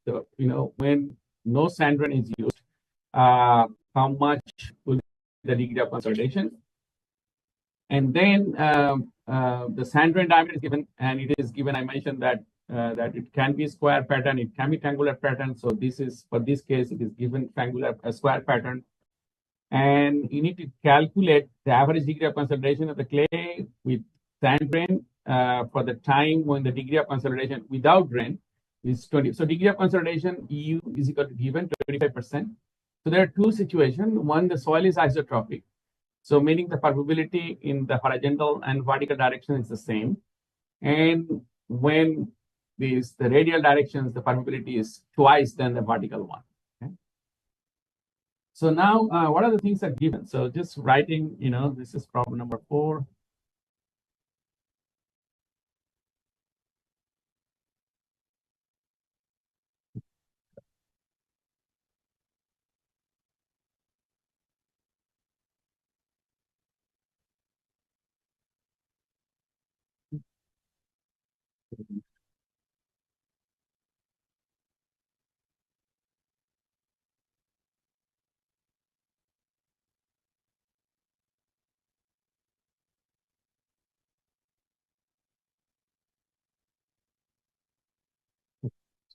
when no sand drain is used, how much will be the degree of consolidation? And then the sand drain diameter is given, and it is given. I mentioned that it can be square pattern, it can be triangular pattern. So this is, for this case, it is given triangular square pattern. And you need to calculate the average degree of consolidation of the clay with sand drain for the time when the degree of consolidation without drain is 20. So degree of consolidation EU is equal to given 25%. So there are two situations. One, the soil is isotropic. So meaning the permeability in the horizontal and vertical direction is the same. And when the radial directions, the permeability is twice than the vertical one. Okay? So now, what are the things that are given? So just writing, this is problem number 4.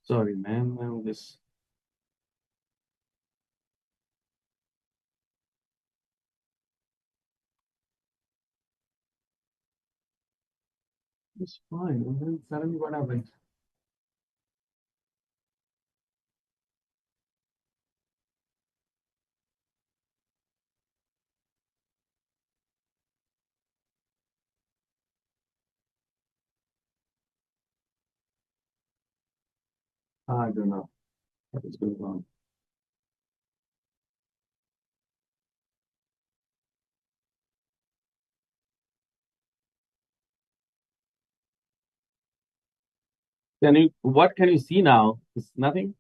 Sorry, man, this. It's fine. And then suddenly what happened? I don't know what is going on. What can you see now? It's nothing.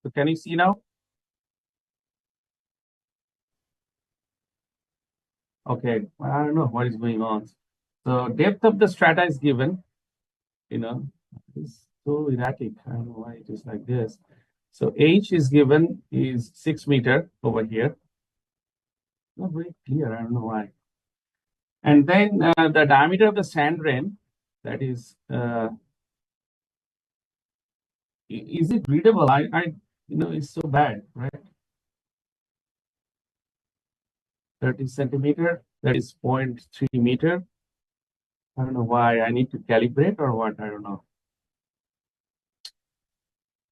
So can you see now? Okay, I don't know what is going on. So depth of the strata is given, it's so erratic. I don't know why it is like this. So H is given is 6 meter over here. Not very clear. I don't know why. And then the diameter of the sand drain, that is it readable? It's so bad, right? 30 centimeter, that is 0.3 meter. I don't know why. I need to calibrate or what, I don't know.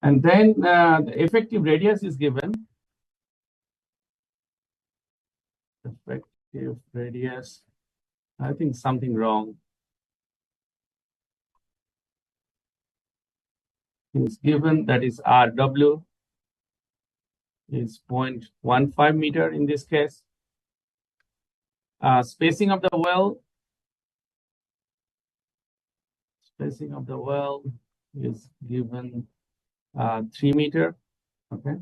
And then the effective radius is given. Effective radius, I think something wrong. Is given, that is RW is 0.15 meter in this case. Spacing of the well is given 3 meter. Okay.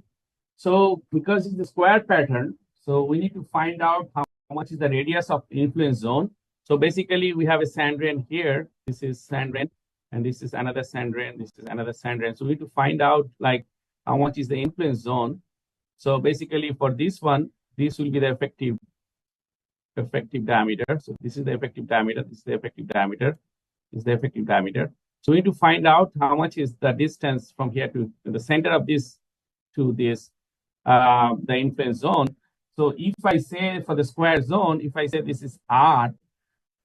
So because it's the square pattern, so we need to find out how much is the radius of influence zone. So basically we have a sand drain here. This is sand drain, and this is another sand drain. This is another sand drain. So we need to find out like how much is the influence zone. So basically for this one, this will be the effective diameter. So this is the effective diameter. This is the effective diameter. This is the effective diameter. So we need to find out how much is the distance from here to the center of this to this, the influence zone. So if I say for the square zone, if I say this is R,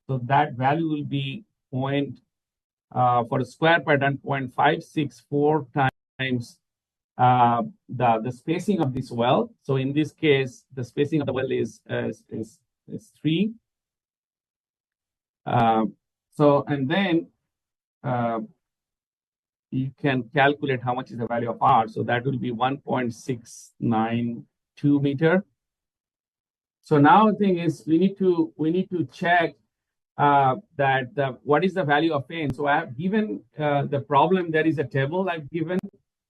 so that value will be for the square pattern 0.564 times the spacing of this well. So in this case, the spacing of the well is 3. So and then you can calculate how much is the value of R. So that will be 1.692 meter. So now the thing is we need to check what is the value of n. So I have given the problem. There is a table I've given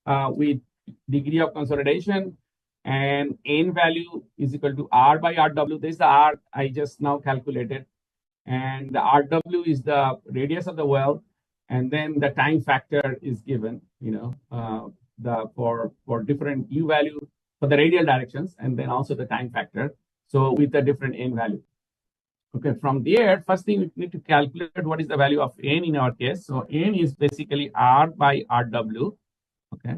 with degree of consolidation, and n value is equal to r by rw. This is the r I just now calculated, and the rw is the radius of the well, and then the time factor is given. For different u value for the radial directions, and then also the time factor. So with the different n value. Okay, from there, first thing we need to calculate what is the value of n in our case. So n is basically r by rw. Okay.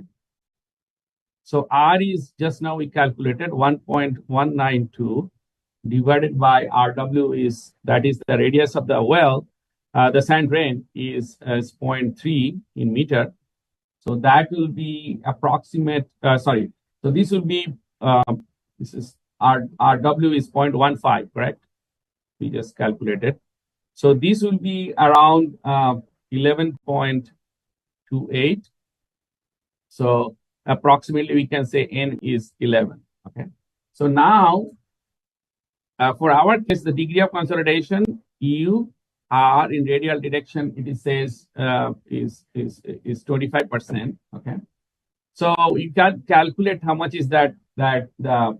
So r is just now we calculated 1.192 divided by rw that is the radius of the well. The sand drain is 0.3 in meter. So that will be approximate. So this will be this is rw is 0.15, correct? We just calculated. So this will be around 11.28. So approximately we can say n is 11. Okay. So now for our case, the degree of consolidation u r in radial direction it says is 25%. Okay. So you can calculate how much is that.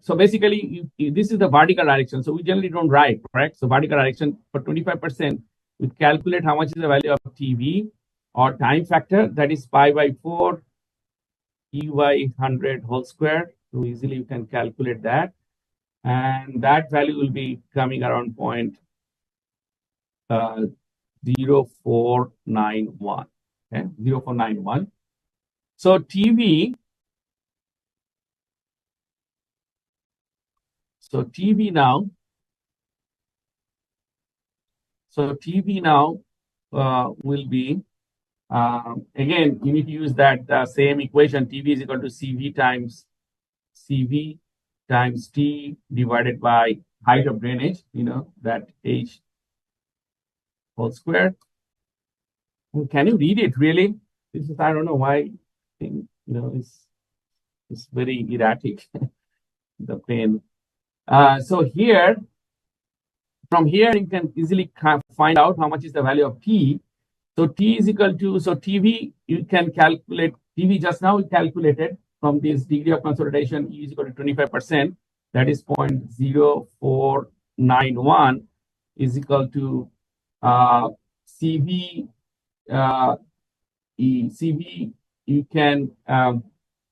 So basically, this is the vertical direction. So we generally don't write, correct? So vertical direction for 25%, we calculate how much is the value of TV or time factor. That is pi by 4 e by 100 whole square. So easily you can calculate that, and that value will be coming around 0.0491. Okay, 0.491. So TV now will be, again, you need to use that same equation. TV is equal to CV times T divided by height of drainage, that H whole square. Can you read it really? This is, I don't know why, it's very erratic, the pen. So here, from here, you can easily find out how much is the value of T. So T is equal to, so TV, you can calculate, TV just now we calculated from this degree of consolidation, E is equal to 25%, that is 0.0491 is equal to CV, CV, you can,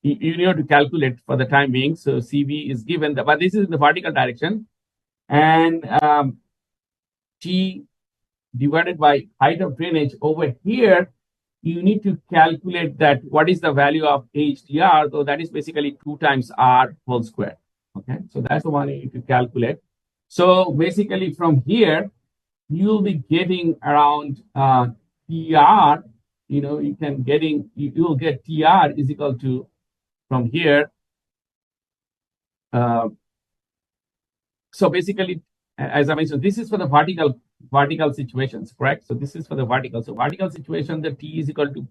you need to calculate for the time being. So CV is given, but this is in the vertical direction. And T divided by height of drainage over here, you need to calculate that what is the value of HDR. So that is basically 2 times R whole square. Okay, so that's the one you need to calculate. So basically from here, you'll be getting around TR, you will get TR is equal to, from here. So basically, as I mentioned, this is for the vertical situations, correct? So this is for the vertical. So vertical situation, the T is equal to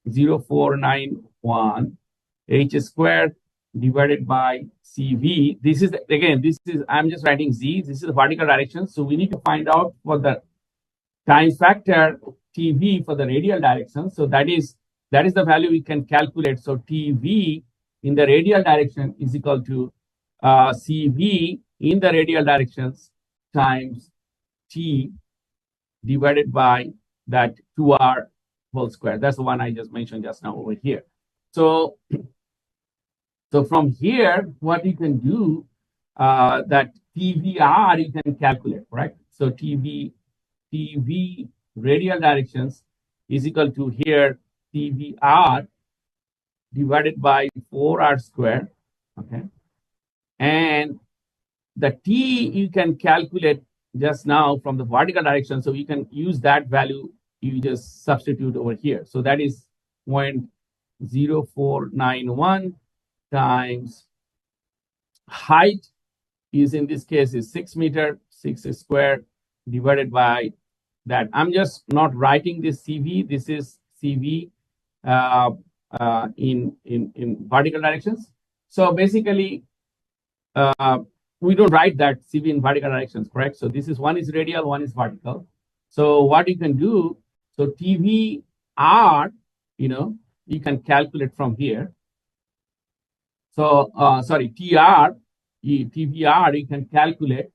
0.0491 H squared divided by CV. This is, again, I'm just writing Z. This is the vertical direction. So we need to find out for the time factor TV for the radial direction. So that is the value we can calculate. So TV in the radial direction is equal to CV in the radial directions times T divided by that 2R whole square. That's the one I just mentioned just now over here. So from here, what you can do, that TVR you can calculate, correct? So TV radial directions is equal to here TVR divided by 4R square, okay? And the T you can calculate just now from the vertical direction, so you can use that value, you just substitute over here. So that is 0.0491 times height is, in this case, is 6 meter, 6 square divided by that. I'm just not writing this CV. This is CV in vertical directions. So basically, we don't write that CV in vertical directions, correct? So this is, one is radial, one is vertical. So what you can do, so TVR, you can calculate from here. So sorry, TVR you can calculate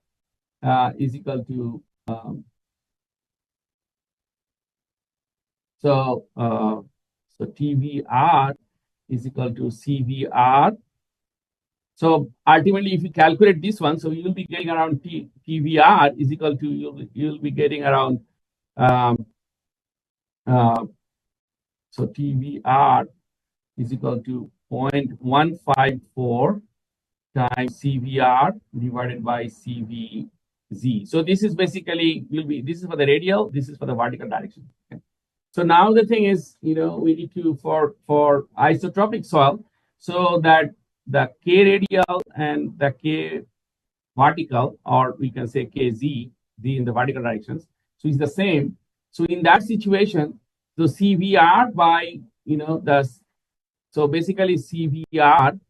is equal to so TVR is equal to CVR. So ultimately, if you calculate this one, so you will be getting around TVR is equal to you'll be getting around um, so TVR is equal to 0.154 times CVR divided by CVZ. So this is basically this is for the radial, this is for the vertical direction. Okay. So now the thing is, we need to for isotropic soil, so that the K radial and the K vertical, or we can say KZ, Z in the vertical directions, so it's the same. So in that situation, so CVR by so basically CVR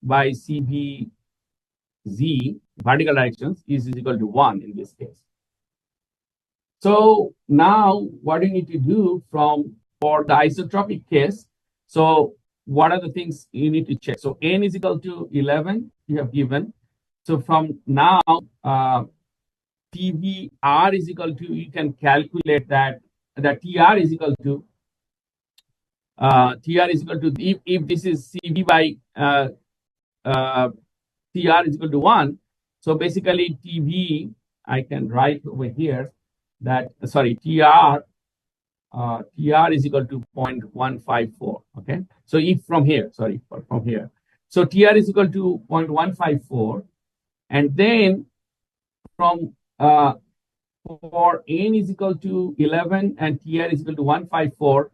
by CVZ vertical directions is equal to 1 in this case. So now what you need to do for the isotropic case, so what are the things you need to check? So N is equal to 11, you have given. So from now, TVR is equal to, you can calculate that TR is equal to, if this is CV by TR is equal to 1. So basically TV, I can write over here that, sorry, TR is equal to 0.154. Okay. So if from here, from here. So TR is equal to 0.154. And then from for N is equal to 11 and TR is equal to 154.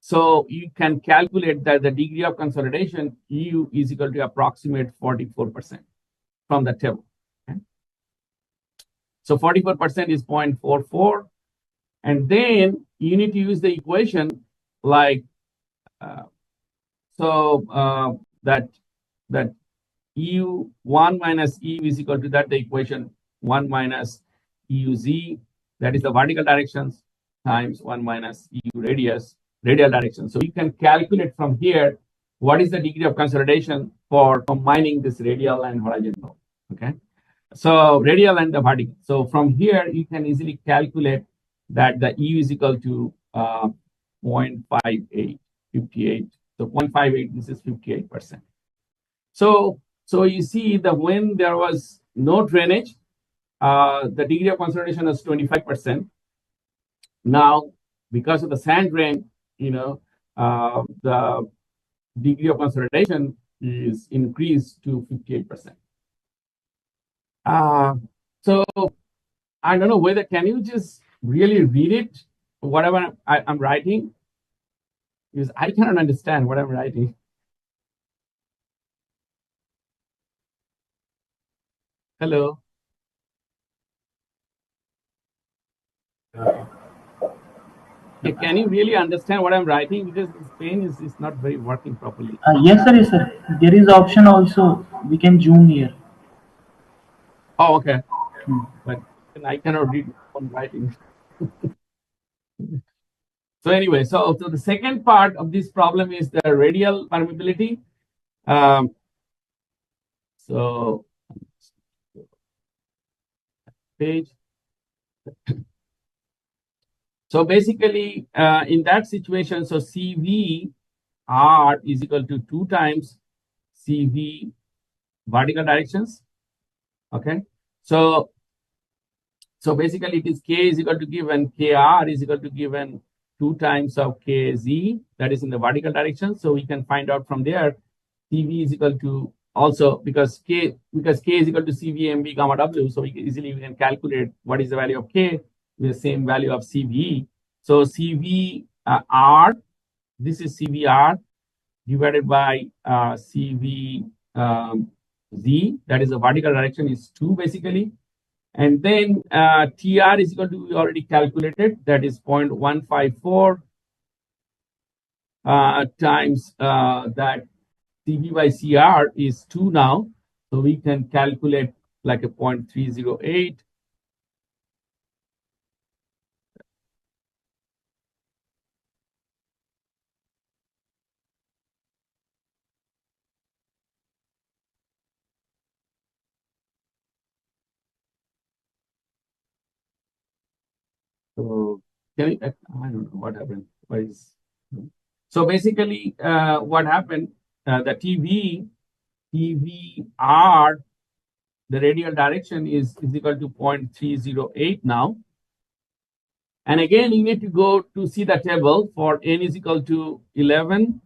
So you can calculate that the degree of consolidation U is equal to approximate 44% from the table. Okay. So 44% is 0.44. And then you need to use the equation like, that EU1 minus EU is equal to that, the equation 1 minus EUZ, that is the vertical directions, times 1 minus EU radial direction. So you can calculate from here what is the degree of consolidation for combining this radial and horizontal. Okay. So radial and the vertical. So from here, you can easily calculate that the EU is equal to 0.58, 58. So 0.58, this is 58%. So you see that when there was no drainage, the degree of consolidation is 25%. Now, because of the sand rain, the degree of consolidation is increased to 58%. So I don't know whether, can you just really read it, whatever I'm writing? Because I cannot understand what I'm writing. Hello. Can you really understand what I'm writing? Because this pen is not very working properly. Yes, sir. Yes, sir. There is option also. We can zoom here. Oh, okay. But I cannot read what I'm writing. So anyway, so the second part of this problem is the radial permeability. So page. So basically, in that situation, so CVR is equal to 2 times CV vertical directions. Okay. So basically, it is K is equal to given KR is equal to given 2 times of KZ, that is in the vertical direction. So we can find out from there CV is equal to, also because K is equal to CV MB gamma W. So we can calculate what is the value of K with the same value of CV. So CVR, this is CVR divided by CVZ, that is the vertical direction is 2 basically. And then TR is equal to, we already calculated, that is 0.154 times that CV by CR is 2 now. So we can calculate like a 0.308. So I don't know what happened. Why is so basically what happened? The TVR, the radial direction is equal to 0.308 now. And again, you need to go to see the table for n is equal to 11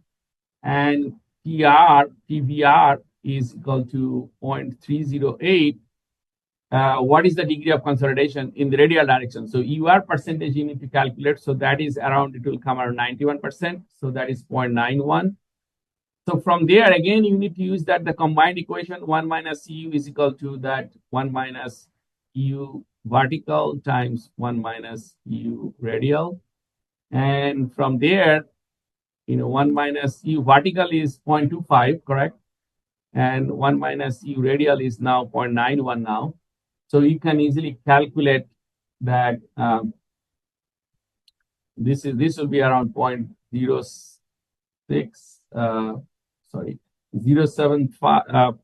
and TVR is equal to 0.308. What is the degree of consolidation in the radial direction? So UR percentage you need to calculate. So that is around, it will come around 91%. So that is 0.91. So from there, again, you need to use that the combined equation 1 minus EU is equal to that 1 minus EU vertical times 1 minus EU radial. And from there, 1 minus EU vertical is 0.25, correct? And 1 minus EU radial is now 0.91 now. So you can easily calculate that this will be around 0.06, sorry, 0.75,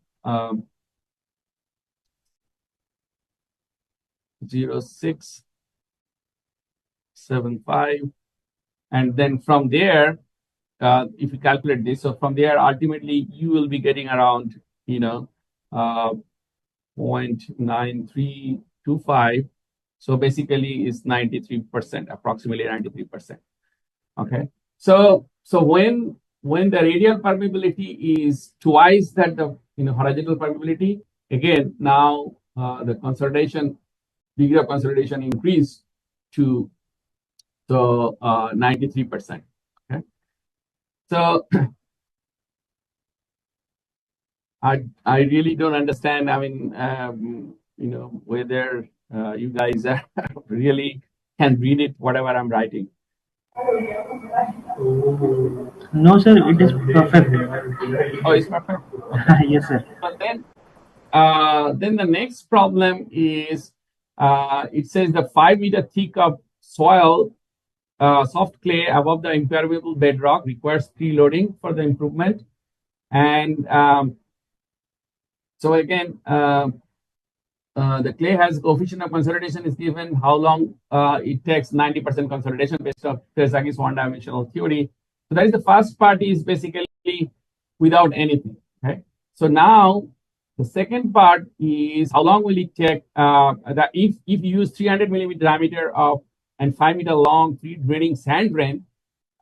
0.675, and then from there, if you calculate this, so from there, ultimately you will be getting around, 0.9325. So basically, it's 93%, approximately 93%. Okay. So when the radial permeability is twice that the horizontal permeability, again now the degree of consolidation increased to 93%. Okay. So I really don't understand. I mean, whether you guys really can read it, whatever I'm writing. No, sir, it is perfect. Oh, it's perfect. Okay. Yes, sir. But then the next problem is it says the 5-meter thick of soil, soft clay above the impermeable bedrock requires preloading for the improvement. And so again, the clay has coefficient of consolidation is given, how long it takes 90% consolidation based on Terzaghis one-dimensional theory. So that is the first part is basically without anything. Okay. So now the second part is how long will it take that if you use 300 millimeter diameter of and 5-meter long free draining sand drain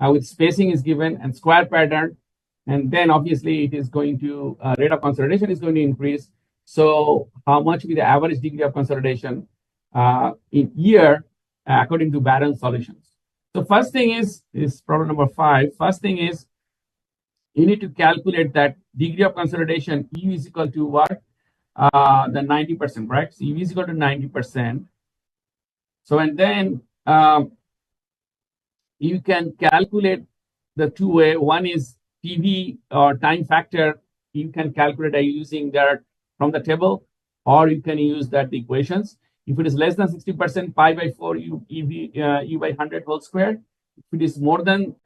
with spacing is given and square pattern, and then obviously it is going to rate of consolidation is going to increase. So how much will be the average degree of consolidation in year according to Barron solutions? So first thing is problem number 5. First thing is you need to calculate that degree of consolidation U is equal to what? The 90%, right? So U is equal to 90%. So and then you can calculate the two way. One is PV or time factor. You can calculate by using that from the table, or you can use that equations. If it is less than 60%, pi by 4 U by 100 whole square. If it is more than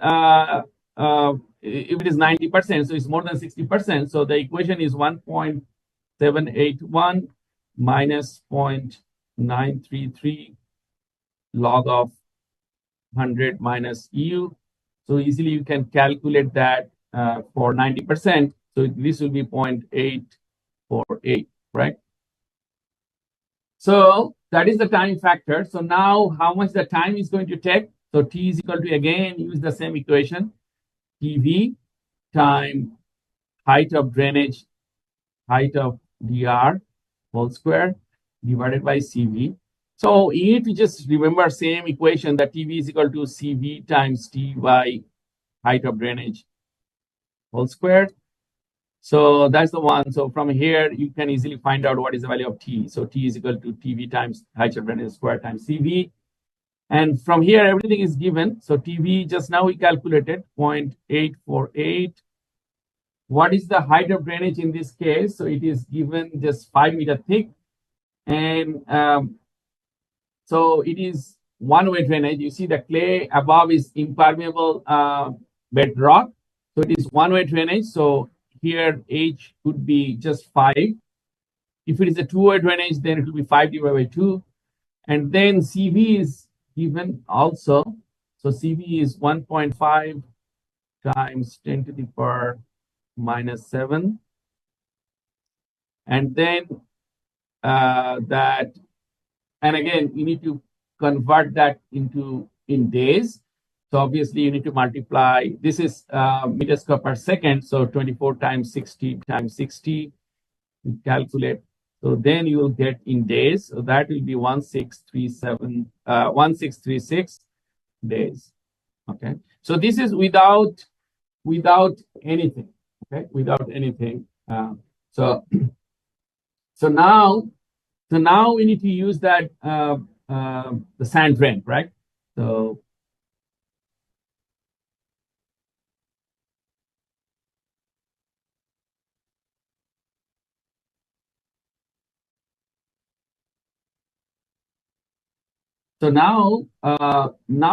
if it is 90%, so it's more than 60%. So the equation is 1.781 minus 0.933 log of 100 minus EU. So easily you can calculate that for 90%. So this will be 0.848, right? So that is the time factor. So now how much the time is going to take? So T is equal to, again, use the same equation. PV time height of drainage, height of DR whole square divided by CV. So you need to just remember same equation that TV is equal to CV times T by height of drainage whole square. So that's the one. So from here, you can easily find out what is the value of T. So T is equal to TV times height of drainage square times CV. And from here, everything is given. So TV, just now we calculated 0.848. What is the height of drainage in this case? So it is given just 5 meter thick. And so it is one-way drainage. You see the clay above is impermeable bedrock. So it is one-way drainage. So here H could be just 5. If it is a two-way drainage, then it will be 5 divided by 2. And then CV is given also. So CV is 1.5 times 10 to the power minus 7. And then that, and again, you need to convert that in days. So obviously you need to multiply. This is meters per second. So 24 times 60 times 60, you calculate. So then you will get in days. So that will be 1636 days. Okay. So this is without anything. Okay, without anything. So now we need to use that the sand rain, right? So now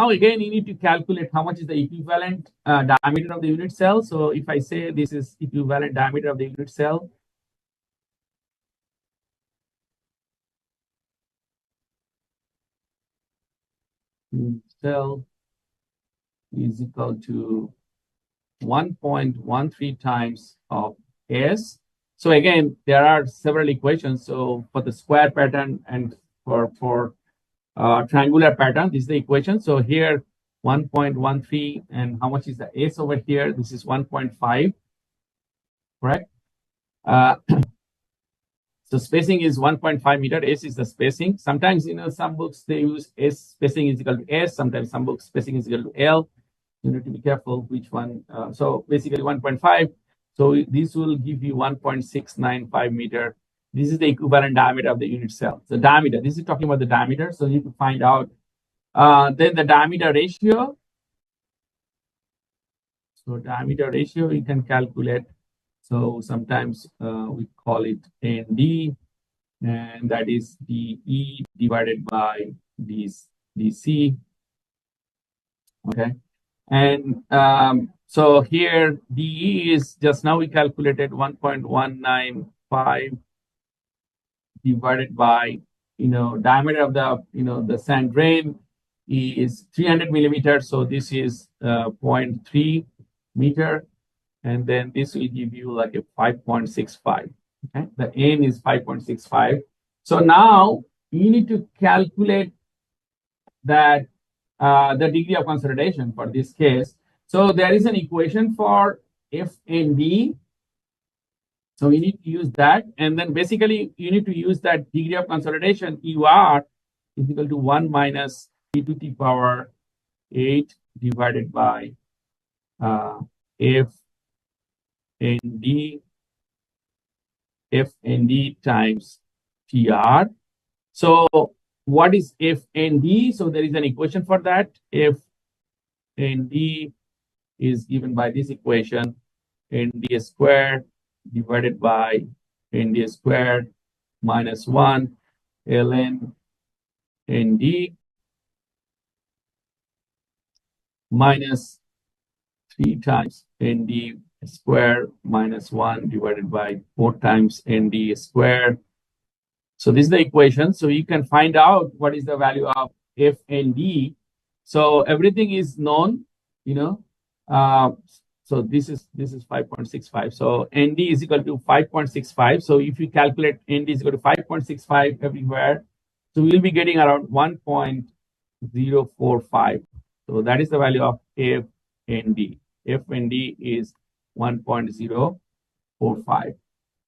again you need to calculate how much is the equivalent diameter of the unit cell. So if I say this is equivalent diameter of the unit cell, cell is equal to 1.13 times of S. So again, there are several equations. So for the square pattern and for triangular pattern, this is the equation. So here 1.13, and how much is the S over here? This is 1.5, correct? So spacing is 1.5 meter. S is the spacing. Sometimes, some books they use S spacing is equal to S. Sometimes some books spacing is equal to L. You need to be careful which one. So basically 1.5. So this will give you 1.695 meter. This is the equivalent diameter of the unit cell. The diameter. This is talking about the diameter. So you need to find out. Then the diameter ratio. So diameter ratio you can calculate. So sometimes we call it ND, and that is DE divided by DC. Okay. And so here DE is just now we calculated 1.195 divided by diameter of the sand grain is 300 millimeters. So this is 0.3 meter, and then this will give you like a 5.65. Okay, the N is 5.65. So now you need to calculate that the degree of consolidation for this case. So there is an equation for F and D. So we need to use that. And then basically you need to use that degree of consolidation, UR is equal to 1 minus e to the power 8 divided by F and D times TR. So what is F and D? So there is an equation for that. F and D is given by this equation, ND squared divided by ND squared minus 1 ln ND minus 3 times ND squared minus 1 divided by 4 times ND squared. So this is the equation. So you can find out what is the value of F and D. So everything is known, so this is 5.65. So ND is equal to 5.65. So if you calculate ND is equal to 5.65 everywhere, so we'll be getting around 1.045. So that is the value of F and D. F and D is 1.045.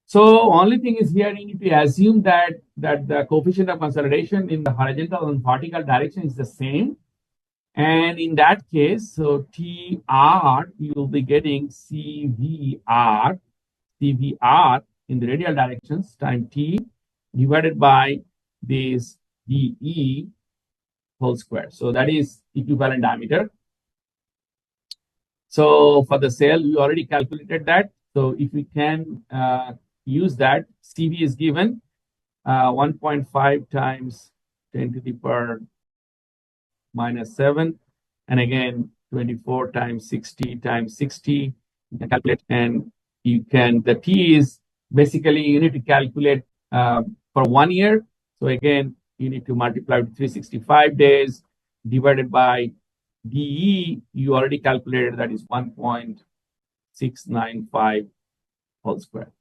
So only thing is here you need to assume that the coefficient of consolidation in the horizontal and vertical direction is the same. And in that case, so TR, you will be getting CVR in the radial directions times T divided by this DE whole square. So that is equivalent diameter. So for the cell, we already calculated that. So if we can use that, CV is given 1.5 times 10 to the power minus 7, and again 24 times 60 times 60. You can calculate, and the T is basically you need to calculate for 1 year. So again, you need to multiply with 365 days divided by DE, you already calculated, that is 1.695 whole square.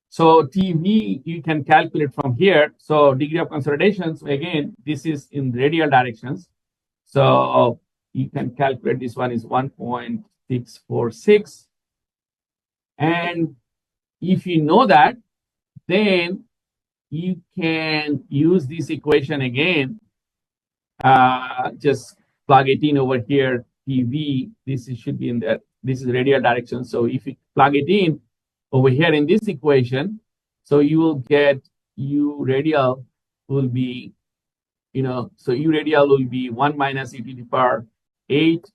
So TV, you can calculate from here. So degree of consolidation, so again, this is in radial directions. So you can calculate this one is 1.646. And if you know that, then you can use this equation again. Just plug it in over here, TV. This should be in there. This is radial direction. So if you plug it in over here in this equation, so you will get U radial will be, so U radial will be 1 minus e to the power 8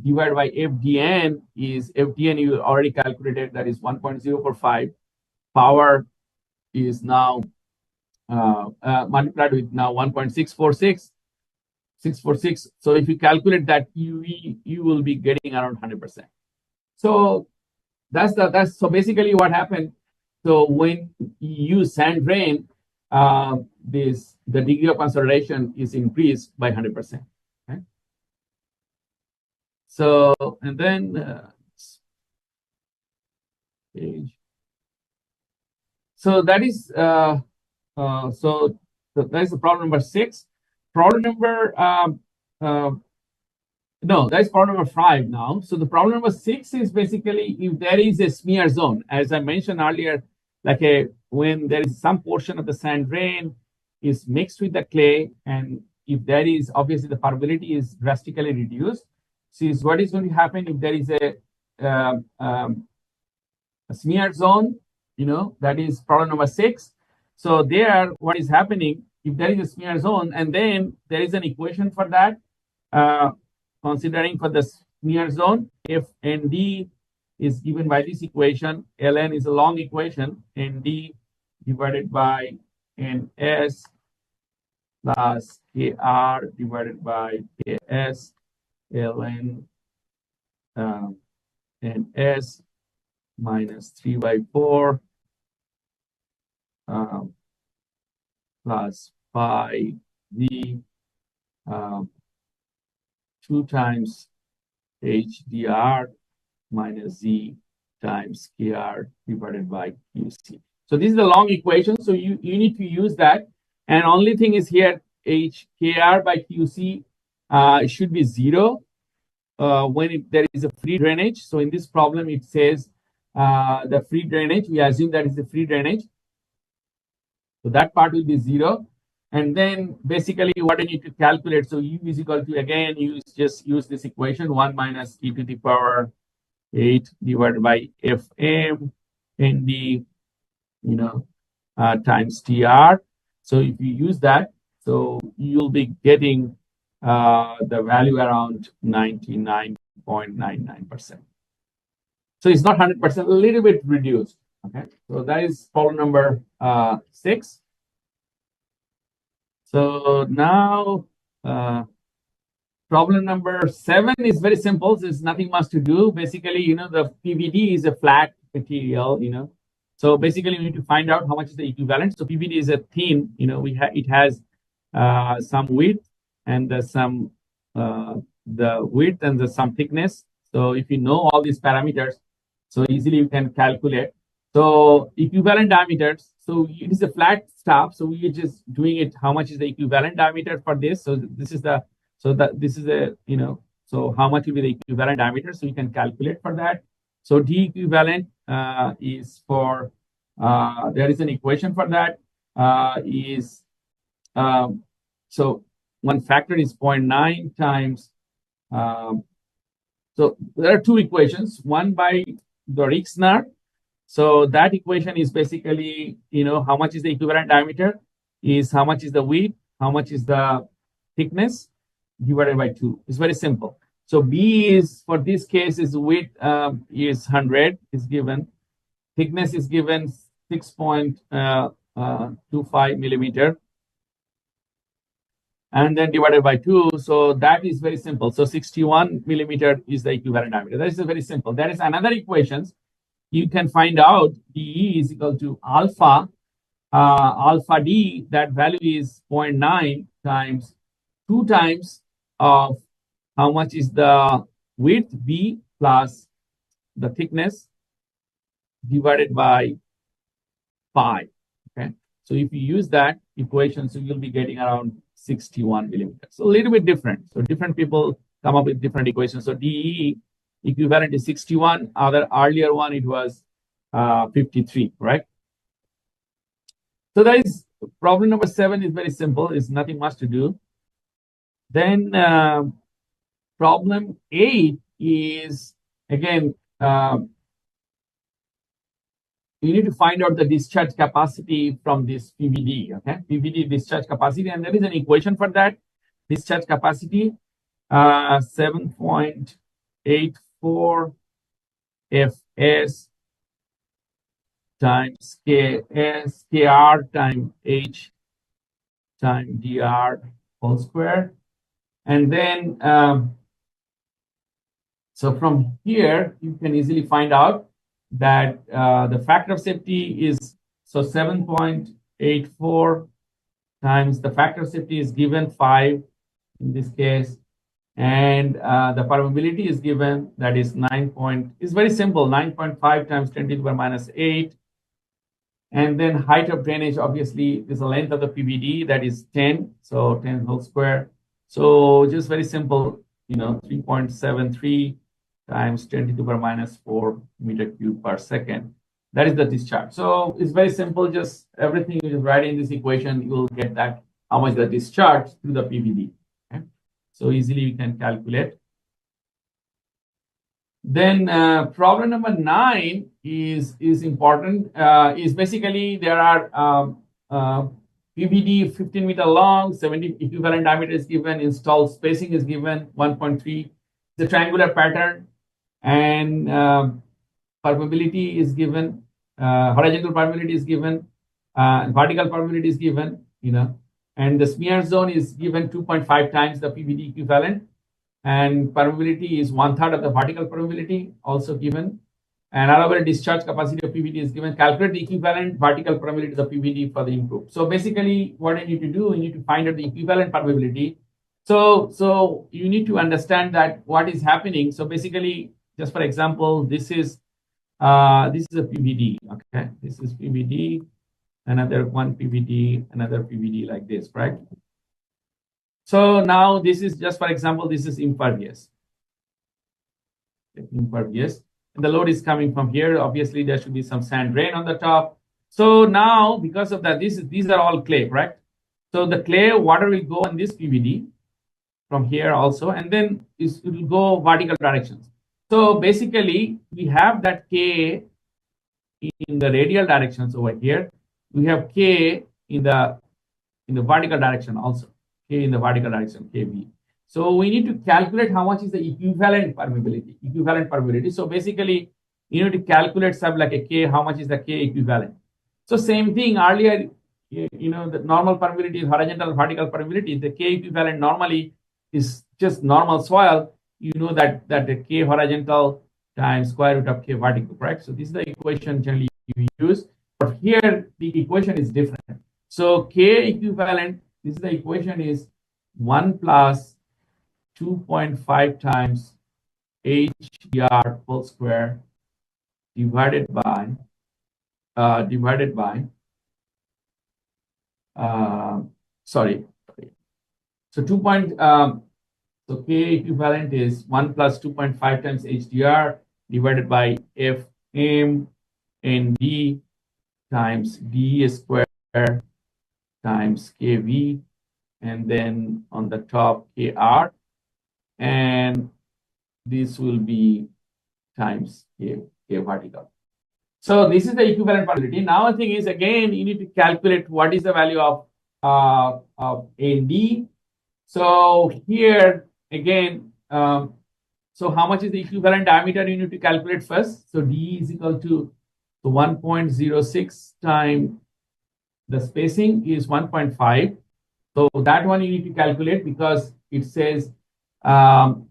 divided by FDN is, FDN you already calculated, that is 1.045. Power is now multiplied with now 1.646. 646. So if you calculate that, you will be getting around 100%. So that's so basically what happened. So when you use sand drain, the degree of consolidation is increased by 100%. Okay? So and then so that is so that is the problem number 6. Problem number no, that's problem number 5 now. So the problem number 6 is basically if there is a smear zone, as I mentioned earlier, like when there is some portion of the sand grain is mixed with the clay, and if there is, obviously the permeability is drastically reduced. See, what is going to happen if there is a smear zone, that is problem number 6. So there, what is happening, if there is a smear zone, and then there is an equation for that, considering for the smear zone, if ND is given by this equation, Ln is a long equation, ND divided by NS plus KR divided by KS, Ln NS minus 3 by 4 plus pi V 2 times HDR minus Z times KR divided by QC. So this is the long equation. So you need to use that. And only thing is here, HKR by QC should be 0 when there is a free drainage. So in this problem, it says the free drainage. We assume that is the free drainage. So that part will be 0. And then basically what I need to calculate, so U is equal to, again, just use this equation, 1 minus e to the power 8 divided by Fm ND, times TR. So if you use that, so you'll be getting the value around 99.99%. So it's not 100%, a little bit reduced. Okay, so that is problem number 6. So now problem number 7 is very simple. There's nothing much to do. Basically, the PVD is a flat material, So basically, we need to find out how much is the equivalent. So PVD is a thin, it has some width and some the width and some thickness. So if you know all these parameters, so easily you can calculate. So equivalent diameters. So it is a flat stuff. So we are just doing it. How much is the equivalent diameter for this? So this is the so how much will be the equivalent diameter? So you can calculate for that. So D equivalent is for there is an equation for that so one factor is 0.9 times. So there are two equations. One by the Rixner. So that equation is basically, how much is the equivalent diameter, is how much is the width, how much is the thickness, divided by 2. It's very simple. So B is, for this case, is width is 100, is given. Thickness is given 6.25 millimeter. And then divided by 2. So that is very simple. So 61 millimeter is the equivalent diameter. That is very simple. There is another equation. You can find out DE is equal to alpha D, that value is 0.9 times 2 times of how much is the width B plus the thickness divided by pi. Okay. So if you use that equation, so you'll be getting around 61 millimeters. So a little bit different. So different people come up with different equations. So DE equivalent is 61. Other earlier one, it was 53, right? So that is problem number 7 is very simple. It's nothing much to do. Then problem 8 is, again, you need to find out the discharge capacity from this PVD, okay? PVD discharge capacity, and there is an equation for that. Discharge capacity, 7.84 Fs times Ks, Kr times H times dr whole square. And then, so from here, you can easily find out that the factor of safety is, so 7.84 times the factor of safety is given 5 in this case, and the permeability is given, that is 9 point, it's very simple, 9.5 times 10 to the power minus 8. And then height of drainage, obviously, is the length of the PVD, that is 10, so 10 whole square. So just very simple, 3.73 times 10 to the power minus 4 meter cube per second. That is the discharge. So it's very simple. Just everything you just write in this equation, you will get that how much the discharge through the PVD. Okay? So easily you can calculate. Then problem number 9 is important. Is basically there are PVD 15 meter long, 70 equivalent diameter is given, installed spacing is given 1.3. The triangular pattern, and permeability is given, horizontal permeability is given, vertical permeability is given, and the smear zone is given 2.5 times the PVD equivalent, and permeability is 1/3 of the vertical permeability also given, and allowable discharge capacity of PVD is given. Calculate the equivalent vertical permeability of the PVD for the input. So basically, what I need to do, you need to find out the equivalent permeability. So you need to understand that what is happening. So basically, just for example, this is a PVD. Okay, this is PVD, another one PVD, another PVD like this, right? So now this is just for example, this is impervious. Impervious, and the load is coming from here. Obviously, there should be some sand rain on the top. So now, because of that, these are all clay, right? So the clay water will go on this PVD from here also, and then it will go vertical directions. So basically, we have that K in the radial directions over here. We have K in the vertical direction also. K in the vertical direction, KB. So we need to calculate how much is the equivalent permeability. So basically, you need to calculate something like a K, how much is the K equivalent. So same thing earlier, the normal permeability is horizontal, vertical permeability. The K equivalent normally is just normal soil. You know that the K horizontal times square root of K vertical, correct? So this is the equation generally we use. But here, the equation is different. So K equivalent, this is the equation is 1 plus 2.5 times HDR whole square divided by sorry. So so K equivalent is 1 plus 2.5 times HDR divided by FM ND times D square times KV, and then on the top KR, and this will be times K vertical. So this is the equivalent permeability. Now the thing is, again, you need to calculate what is the value of ND. So here again, so how much is the equivalent diameter you need to calculate first? So D is equal to 1.06 times the spacing is 1.5. So that one you need to calculate because it says triangular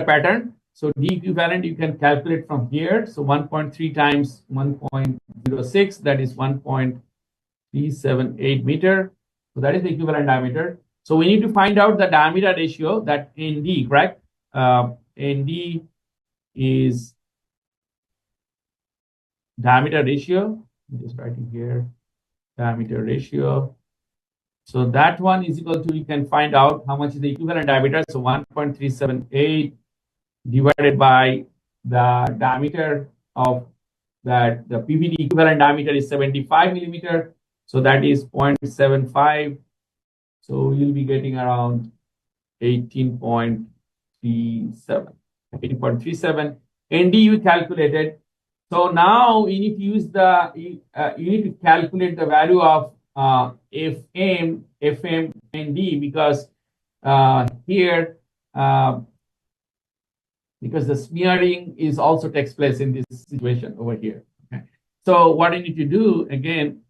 pattern. So D equivalent you can calculate from here. So 1.3 times 1.06, that is 1.378 meter. So that is the equivalent diameter. So we need to find out the diameter ratio, that ND, correct? ND is diameter ratio. I'm just writing here, diameter ratio. So that one is equal to, you can find out how much is the equivalent diameter. So 1.378 divided by the diameter of that, the PVD equivalent diameter is 75 millimeter. So that is 0.75. So you'll be getting around 18.37. 18.37. ND you calculated. So now you need to use the, you need to calculate the value of FM, ND, because here, because the smearing is also takes place in this situation over here. Okay. So what I need to do again,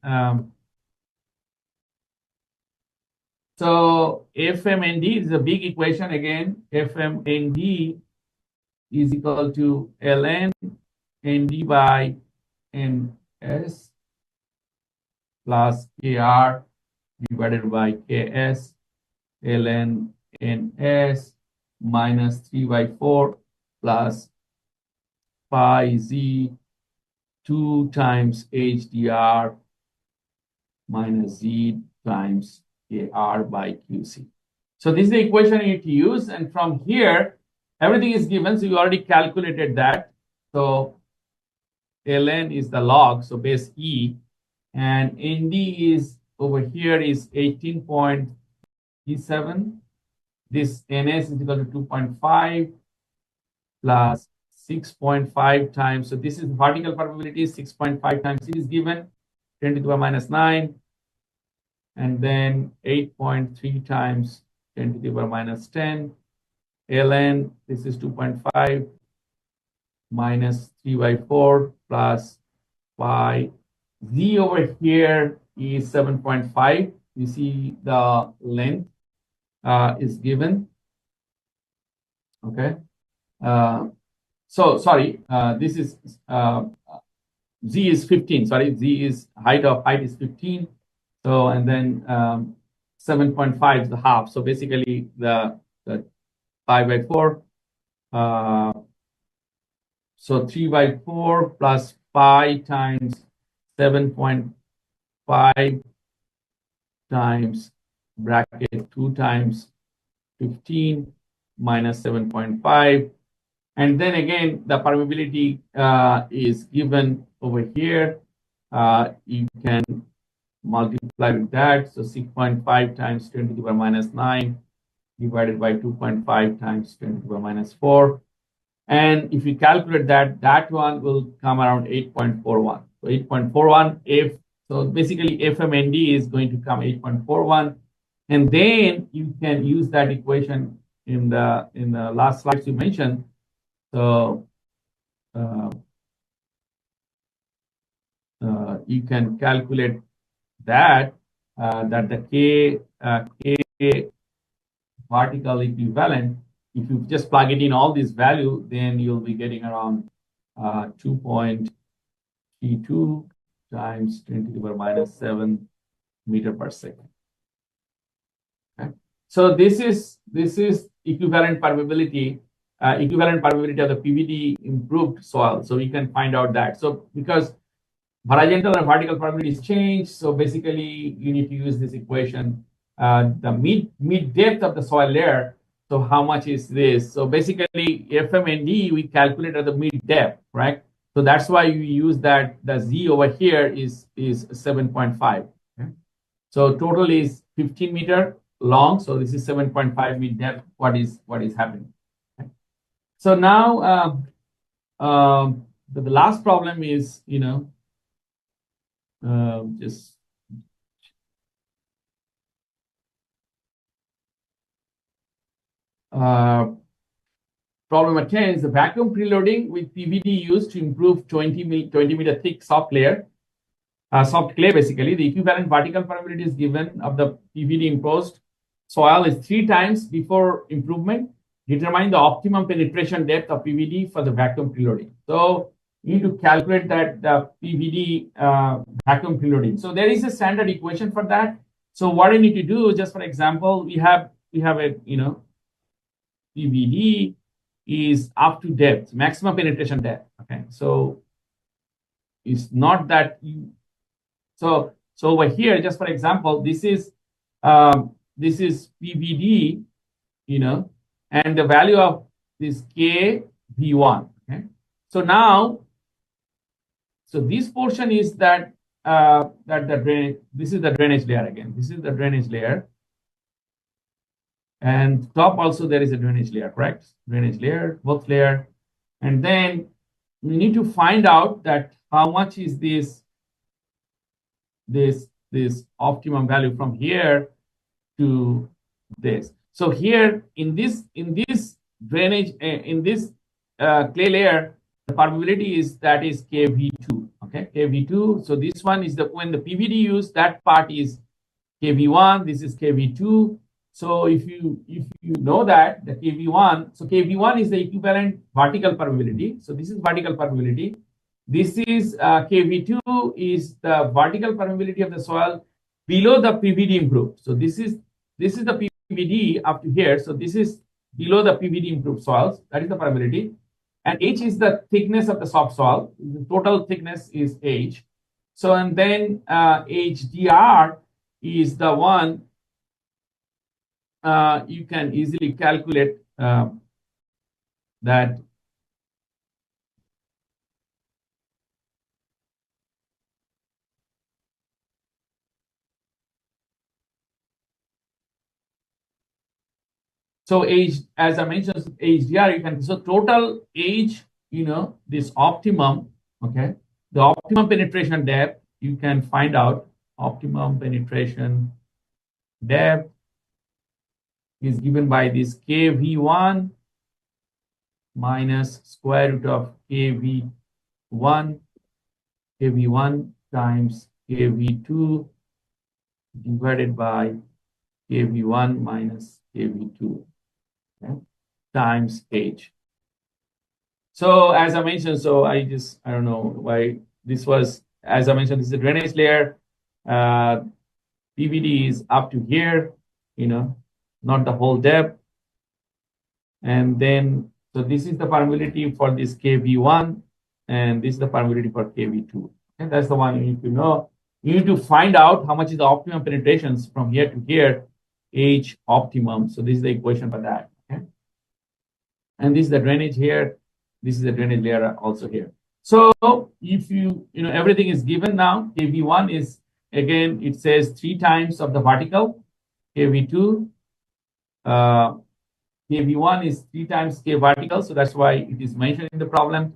so FMND is a big equation again. FMND is equal to ln ND by NS plus KR divided by KS ln NS minus 3 by 4 plus pi Z 2 times HDR minus Z times KR by QC. So this is the equation you need to use. And from here, everything is given. So you already calculated that. So ln is the log, so base E. And ND is over here is 18.37. This NS is equal to 2.5 plus 6.5 times. So this is vertical permeability, 6.5 times it is given, 10 to the power minus 9. And then 8.3 times 10 to the power minus 10. ln, this is 2.5 minus 3 by 4 plus pi. Z over here is 7.5. You see the length is given. Okay. So sorry, this is Z is 15. Sorry, Z is height is 15. So and then 7.5 is the half. So basically the 5 by 4. So 3 by 4 plus pi times 7.5 times bracket 2 times 15 minus 7.5. And then again, the permeability is given over here. You can multiply with that. So 6.5 times 10 to the power minus 9 divided by 2.5 times 10 to the power minus 4. And if you calculate that, that one will come around 8.41. So 8.41 F. So basically FMND is going to come 8.41. And then you can use that equation in the last slides you mentioned. So you can calculate that that the K vertical equivalent, if you just plug it in all these value, then you'll be getting around 2.32 times 10 to the power minus 7 meter per second. Okay. So this is equivalent permeability. Equivalent permeability of the PVD improved soil. So we can find out that. So because horizontal and vertical permeability is changed, so basically you need to use this equation. The mid depth of the soil layer. So how much is this? So basically FMND we calculate at the mid depth, right? So that's why you use that. The Z over here is 7.5. Okay? So total is 15 meter long. So this is 7.5 mid depth. What is happening? Okay? So now the last problem is, just problem number 10 is the vacuum preloading with PVD used to improve 20 meter thick soft layer, soft clay basically. The equivalent vertical permeability is given of the PVD imposed soil is 3 times before improvement. Determine the optimum penetration depth of PVD for the vacuum preloading. So you need to calculate that the PVD vacuum preloading. So there is a standard equation for that. So what I need to do, just for example, we have a PVD is up to depth, maximum penetration depth. Okay, so it's not that you so over here, just for example, this is PVD, and the value of this KV1. Okay, so now this portion is that the drainage. This is the drainage layer again. This is the drainage layer, and top also there is a drainage layer, correct? Drainage layer, both layer, and then we need to find out that how much is this optimum value from here to this. So here in this drainage in this clay layer, the probability is that is KV2. Okay, KV2. So this one is when the PVD use, that part is KV1. This is KV2. So if you know that the KV1, so KV1 is the equivalent vertical probability. So this is vertical probability. This is KV2 is the vertical permeability of the soil below the PVD improved. So this is the PVD up to here. So this is below the PVD improved soils. That is the permeability. And H is the thickness of the soft soil. The total thickness is H. So and then HDR is the one you can easily calculate that. So age, as I mentioned, HDR, you can, so total age, this optimum, okay, the optimum penetration depth, you can find out optimum penetration depth is given by this KV1 minus square root of KV1 times KV2 divided by KV1 minus KV2. Okay, times age. So as I mentioned, I don't know why this was, as I mentioned, this is a drainage layer. PVD is up to here, not the whole depth. And then, so this is the permeability for this KV1, and this is the permeability for KV2. And that's the one you need to know. You need to find out how much is the optimum penetrations from here to here, H optimum. So this is the equation for that. Okay. And this is the drainage here. This is the drainage layer also here. So if everything is given now, KV1 is, again, it says 3 times of the vertical, KV2, KV1 is 3 times K vertical. So that's why it is mentioned in the problem.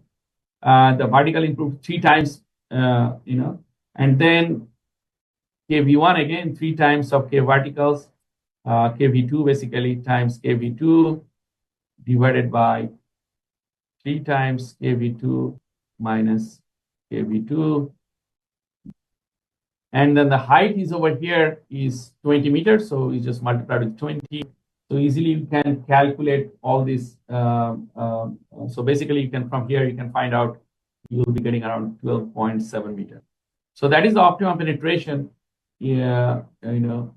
The vertical improved 3 times, and then KV1 again, 3 times of K verticals, KV2 basically times KV2 divided by 3 times KV2 minus KV2. And then the height is over here is 20 meters. So we just multiply with 20. So easily you can calculate all this. So basically you can, from here, you can find out you'll be getting around 12.7 meters. So that is the optimum penetration. Yeah, you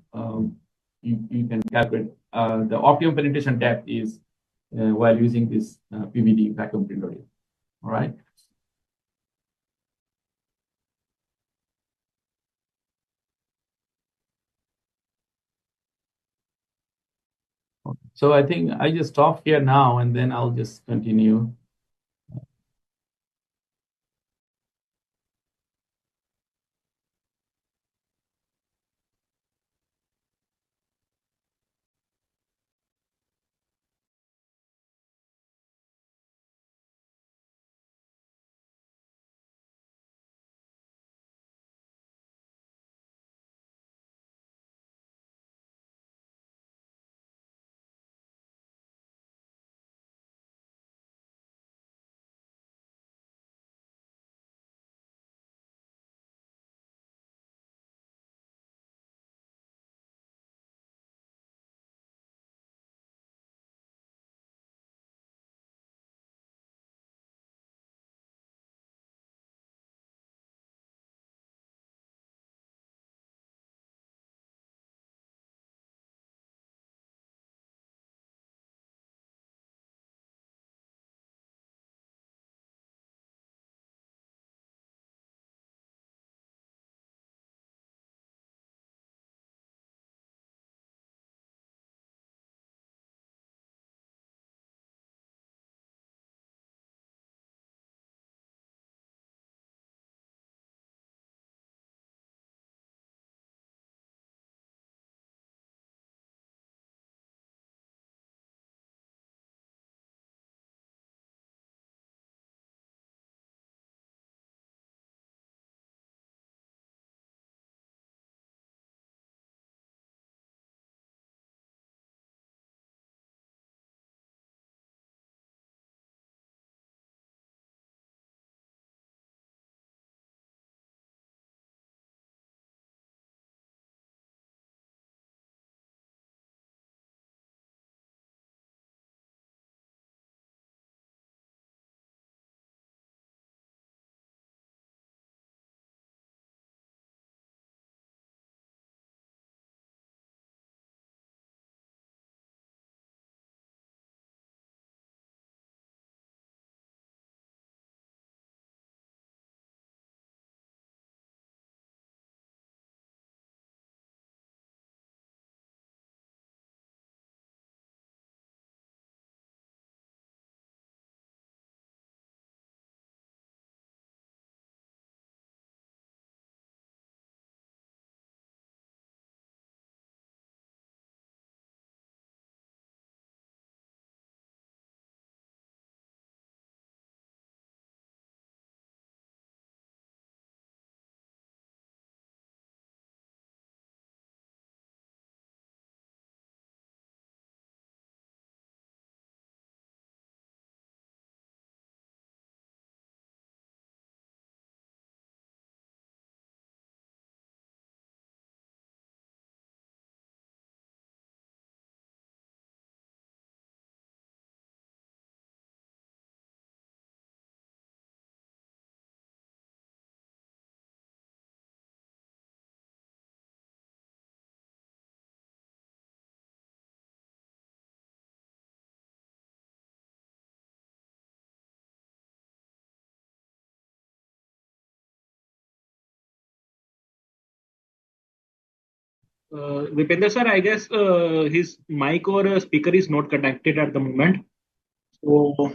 can calculate the optimum penetration depth is while using this PVD vacuum printer. All right. So I think I just stop here now, and then I'll just continue. Vipender sir, I guess his mic or speaker is not connected at the moment. So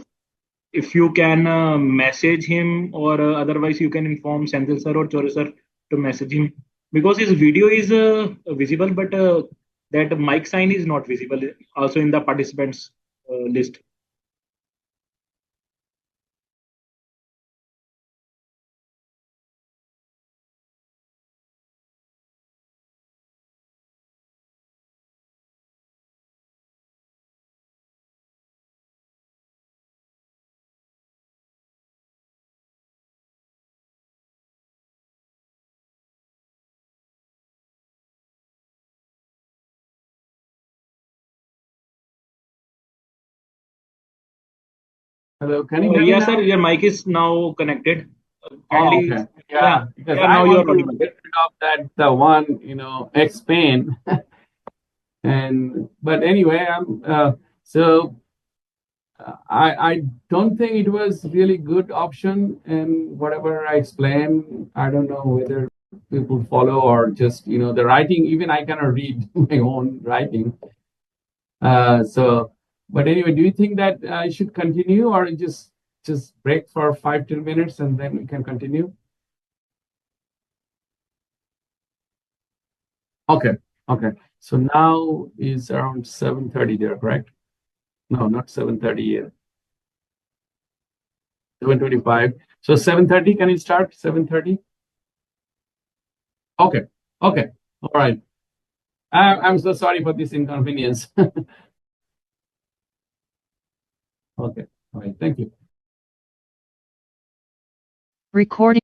if you can message him or otherwise you can inform Senthil sir or Chore sir to message him because his video is visible, but that mic sign is not visible also in the participants list. Hello, can you hear me Yes, sir, now? your mic is now connected. Oh, Kindly, okay. yeah, Yeah, because yeah, I now you want are to audible. get rid of that the one, X pain. And but anyway, I don't think it was really good option, and whatever I explained, I don't know whether people follow or just the writing. Even I cannot read my own writing. So, but anyway, do you think that I should continue or just break for 5-10 minutes and then we can continue? Okay, okay. So now is around 7:30 there, correct? No, not 7:30 yet. 7:25. So 7:30, can you start? 7:30? Okay, okay. All right. I'm so sorry for this inconvenience. Okay. All right. Thank you. Recording.